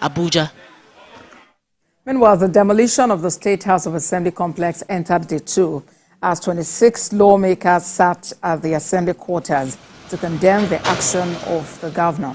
Abuja. Meanwhile, the demolition of the State House of Assembly complex entered day 2 as 26 lawmakers sat at the Assembly quarters to condemn the action of the governor.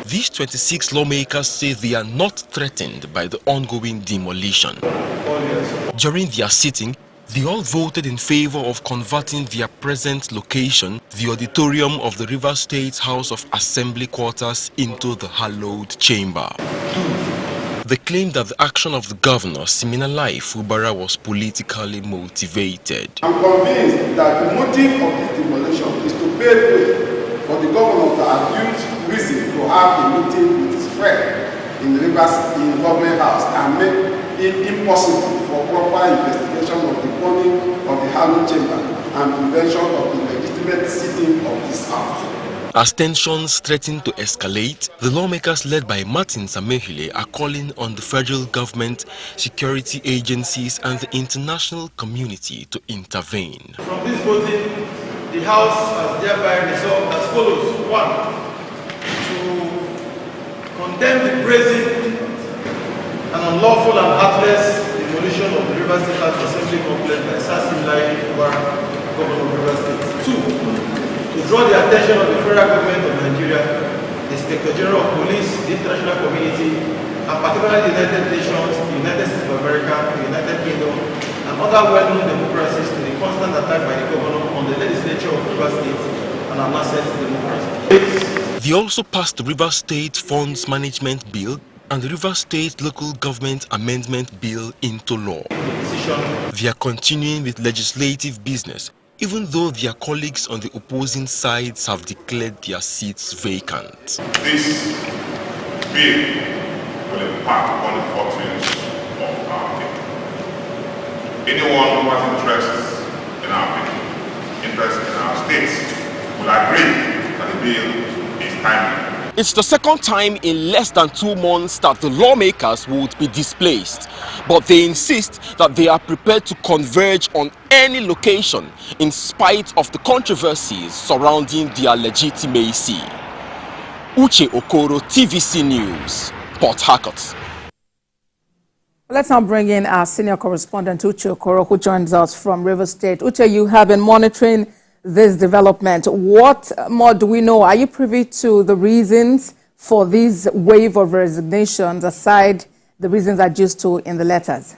These 26 lawmakers say they are not threatened by the ongoing demolition. During their sitting, they all voted in favor of converting their present location, the auditorium of the Rivers State House of Assembly quarters, into the hallowed chamber. They claimed that the action of the governor, Siminalayi Fubara, was politically motivated. I'm convinced that the motive of this demolition is to pave way for the governor to abuse reason to have a meeting with his friend in the government house and make it impossible for proper investigation of the burning of the hallowed chamber and prevention of the legitimate sitting of this house. As tensions threaten to escalate, the lawmakers led by Martin Samehile are calling on the federal government, security agencies and the international community to intervene. From this voting, the House has thereby resolved as follows. 1. To condemn the brazen and unlawful and heartless demolition of the Rivers State House Assembly complex by Siminalayi Fubara, Governor of Rivers State. 2. To draw the attention of the federal government of Nigeria, the Inspector General of Police, the international community, and particularly the United Nations, the United States of America, the United Kingdom, and other well-known democracies to the constant attack by the governor on the legislature of Rivers State and our nascent democracy. They also passed the Rivers State Funds Management Bill and the Rivers State Local Government Amendment Bill into law. They are continuing with legislative business, even though their colleagues on the opposing sides have declared their seats vacant. This bill will impact on the fortunes of our people. Anyone who has interests in our people, interests in our states, will agree that the bill is timely. It's the second time in less than 2 months that the lawmakers would be displaced, but they insist that they are prepared to converge on any location in spite of the controversies surrounding their legitimacy. Uche Okoro, TVC News, Port Harcourt. Let's now bring in our senior correspondent, Uche Okoro, who joins us from Rivers State. Uche, you have been monitoring this development. What more do we know? Are you privy to the reasons for this wave of resignations aside the reasons adduced to in the letters?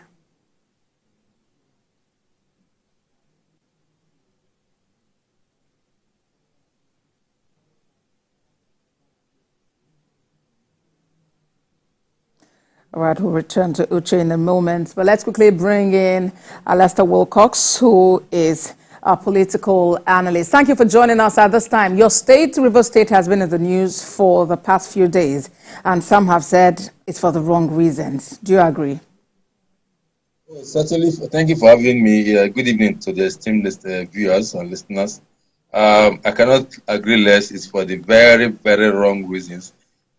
All right, we'll return to Uche in a moment, but let's quickly bring in Lester Wilcox, who is a political analyst. Thank you for joining us at this time. Your state, Rivers State, has been in the news for the past few days, and some have said it's for the wrong reasons. Do you agree? Certainly. Thank you for having me. Good evening to the esteemed viewers and listeners. I cannot agree less. It's for the very, very wrong reasons.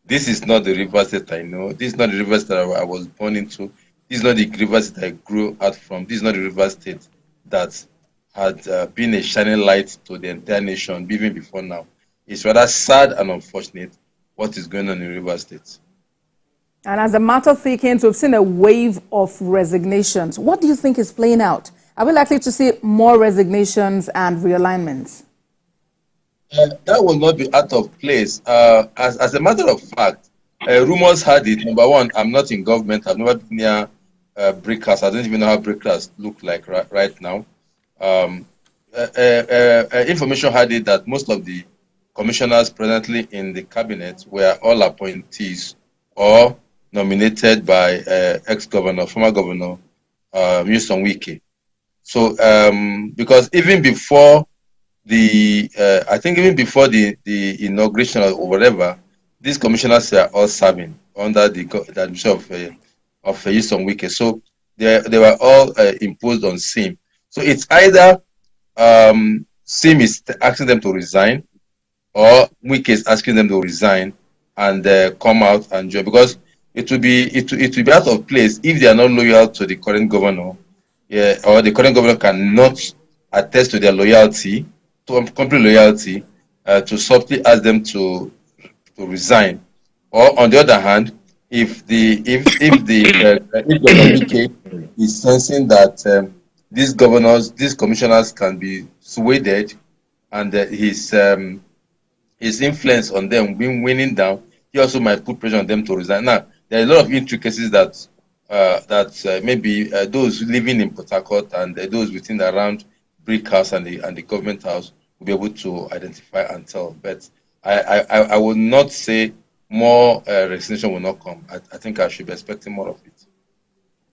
This is not the Rivers State I know. This is not the Rivers that I was born into. This is not the Rivers that I grew up from. This is not the Rivers State that had been a shining light to the entire nation even before now. It's rather sad and unfortunate what is going on in Rivers State. And as the matter thickens, we've seen a wave of resignations. What do you think is playing out? Are we likely to see more resignations and realignments? That will not be out of place. As a matter of fact, rumors had it. Number one, I'm not in government. I've never been near brick house. I don't even know how brick house look like right now. Information had it that most of the commissioners presently in the cabinet were all appointees or nominated by ex-governor, former governor, Nyesom Wike. So, because even before I think even before the inauguration or whatever, these commissioners are all serving under the administration of Nyesom Wike. So they were all imposed on SIM. So it's either SIM is asking them to resign, or Wike is asking them to resign and come out and join, because it will be out of place if they are not loyal to the current governor, or the current governor cannot attest to their loyalty complete loyalty, to softly ask them to resign. Or on the other hand, if Governor Wike is sensing that these commissioners can be swayed, and his influence on them being winning down, he also might put pressure on them to resign. Now, there are a lot of intricacies that maybe those living in Port Harcourt and those within around Brick House and the government house will be able to identify and tell. But I would not say more resignation will not come. I think I should be expecting more of it.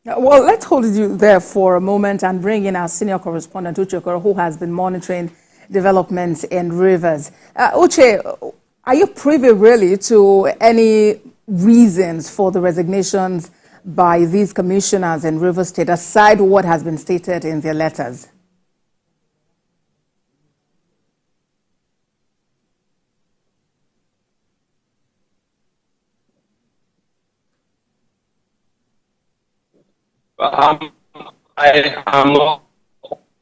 Well, let's hold you there for a moment and bring in our senior correspondent, Uche Okoro, who has been monitoring developments in Rivers. Uche, are you privy really to any reasons for the resignations by these commissioners in Rivers State, aside what has been stated in their letters? I am not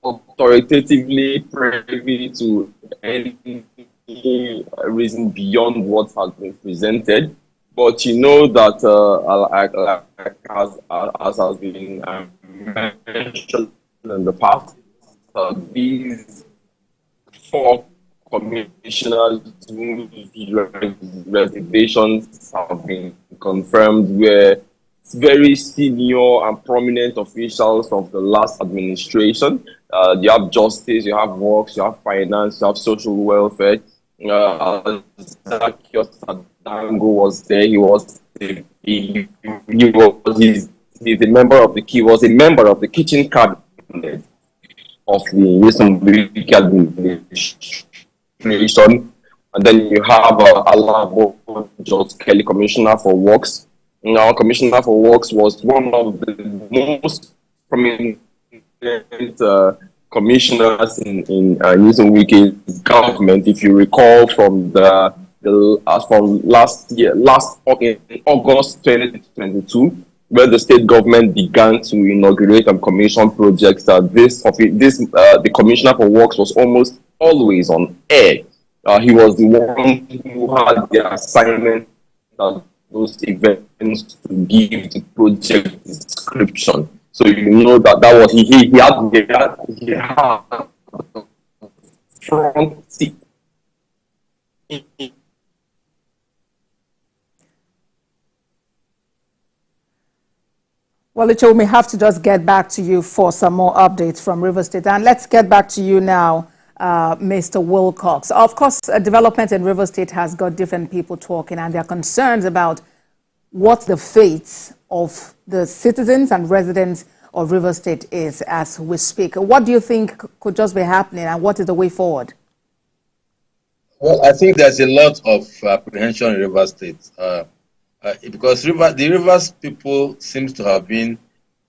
authoritatively privy to any reason beyond what has been presented, but you know that as has been mentioned in the past, these four commissioners whose resignations have been confirmed were very senior and prominent officials of the last administration. You have justice, you have works, you have finance, you have social welfare. Zacchaeus Adango was there. He's a member of the kitchen cabinet of the recent administration. And then you have Alabo George Kelly, Commissioner for Works. Now, Commissioner for Works was one of the most prominent commissioners in Nyesom Wike's government. If you recall, from last in August 2022, where the state government began to inaugurate and commission projects, the Commissioner for Works was almost always on air. He was the one who had the assignment of those events to give the project description. So you know that was he had front seat. Well, Uche, we may have to just get back to you for some more updates from River State. And let's get back to you now, Mr. Wilcox. Of course, development in River State has got different people talking, and there are concerns about what the fate of the citizens and residents of River State is as we speak. What do you think could just be happening, and what is the way forward? Well, I think there's a lot of apprehension in River State because the Rivers people seems to have been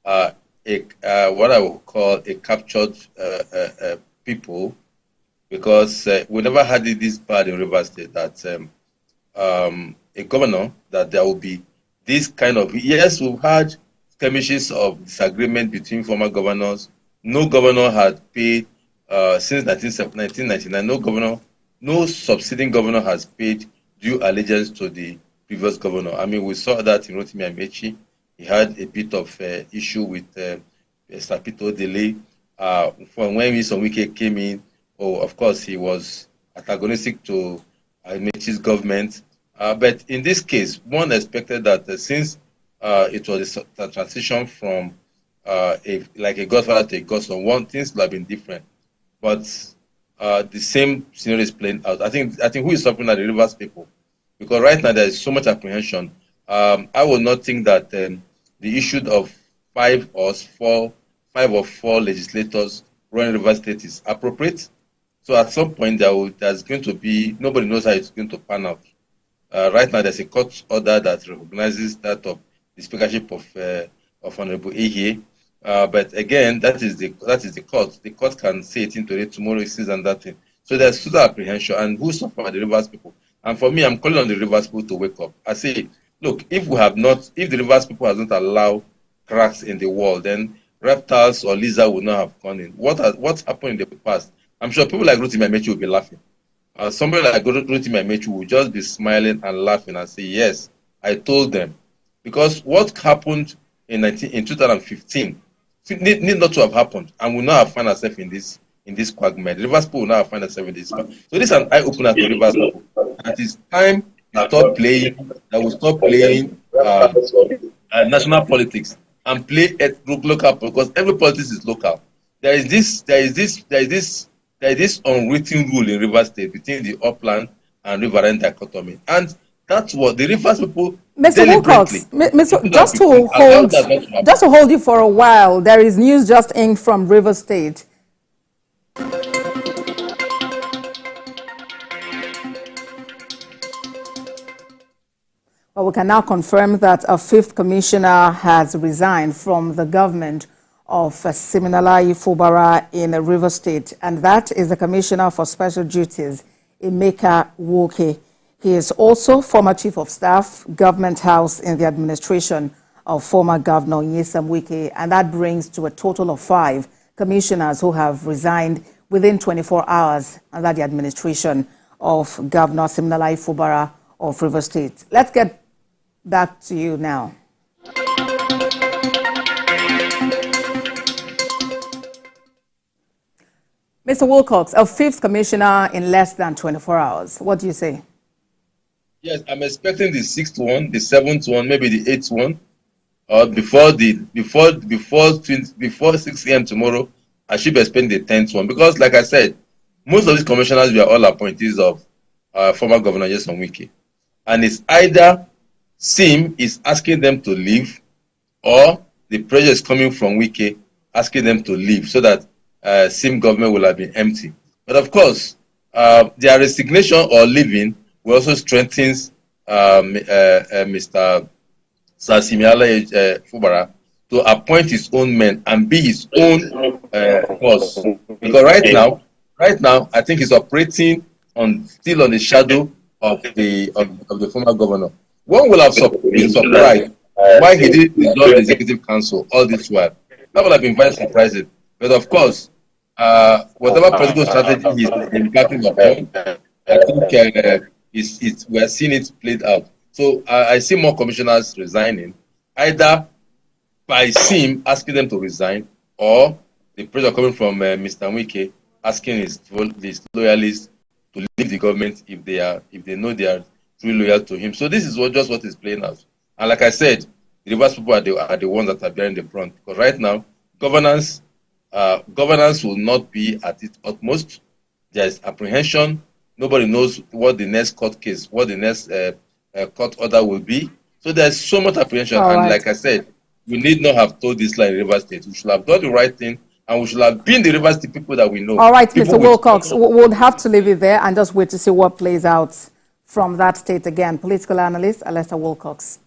what I would call a captured people, because we never had it this bad in River State that a governor, that there will be this kind of, yes, we've had skirmishes of disagreement between former governors. No governor had paid since 1999. No succeeding governor has paid due allegiance to the previous governor. I mean, we saw that in Rotimi Amechi. He had a bit of issue with Sapito delay. From when Nyesom Wike came in, of course, he was antagonistic to Amechi's government. But in this case, one expected that since it was a transition from like a godfather to a godson, things would have been different. But the same scenario is playing out. I think who is suffering are the Rivers people, because right now there is so much apprehension. I would not think that the issue of five or four legislators running River State is appropriate. So at some point there's going to be, nobody knows how it's going to pan out. Right now there's a court order that recognizes that of the speakership of Honorable Ehe. But again, that is the court. The court can say it today, tomorrow it says and that thing. So there's total apprehension, and who suffer the Rivers people. And for me, I'm calling on the Rivers people to wake up. I say, look, if the Rivers people has not allowed cracks in the wall, then reptiles or lizards would not have gone in. What's happened in the past I'm sure people like Rotimi Amechi will be laughing. Somebody like Rotimi Amechi will just be smiling and laughing and say, yes, I told them. Because what happened in 2015 need not to have happened, and will not have found ourselves in this quagmire. The Rivers people will not have found ourselves in this. So this is an eye-opener to Rivers people. It is time we stop playing, that we stop playing national politics and play at local, because every politics is local. There is this unwritten rule in Rivers State between the upland and riverine dichotomy, and that's what the Rivers people. Mr. Wilcox, just to hold you for a while, there is news just in from Rivers State. Well, we can now confirm that a fifth commissioner has resigned from the government of Siminalayi Fubara in Rivers State, and that is the Commissioner for Special Duties, Emeka Woke. He is also former Chief of Staff, Government House in the administration of former Governor Nyesom Wike, and that brings to a total of 5 commissioners who have resigned within 24 hours under the administration of Governor Siminalayi Fubara of Rivers State. Let's get back to you now. Mr. Wilcox, a fifth commissioner in less than 24 hours. What do you say? Yes, I'm expecting the 6th one, the 7th one, maybe the 8th one, or before 6 a.m. tomorrow. I should be expecting the 10th one, because, like I said, most of these commissioners were all appointees of former Governor Nyesom Wike, and it's either SIM is asking them to leave, or the pressure is coming from Wike asking them to leave, so that SIM government will have been empty. But of course, their resignation or leaving will also strengthen Mr. Siminalayi Fubara to appoint his own men and be his own boss. Because right now, I think he's operating still on the shadow of the former governor. One will have been surprised why he didn't dissolve the executive council all this while. That would have been very surprising. But of course, whatever political strategy he's embarking upon, I think we are seeing it played out. So I see more commissioners resigning, either by SIM asking them to resign, or the pressure coming from Mr. Wike asking his loyalists to leave the government if they know they are truly loyal to him. So this is just what is playing out. And like I said, the Rivers people are the ones that are bearing the brunt, because right now governance will not be at its utmost. There is apprehension. Nobody knows what the next court case, what the next court order will be. So there's so much apprehension. All and right. like I said, we need not have told this line in Rivers State. We should have done the right thing, and we should have been the Rivers State people that we know. All right, Mr. Wilcox, we'll have to leave it there and just wait to see what plays out from that state again. Political analyst Alesta Wilcox.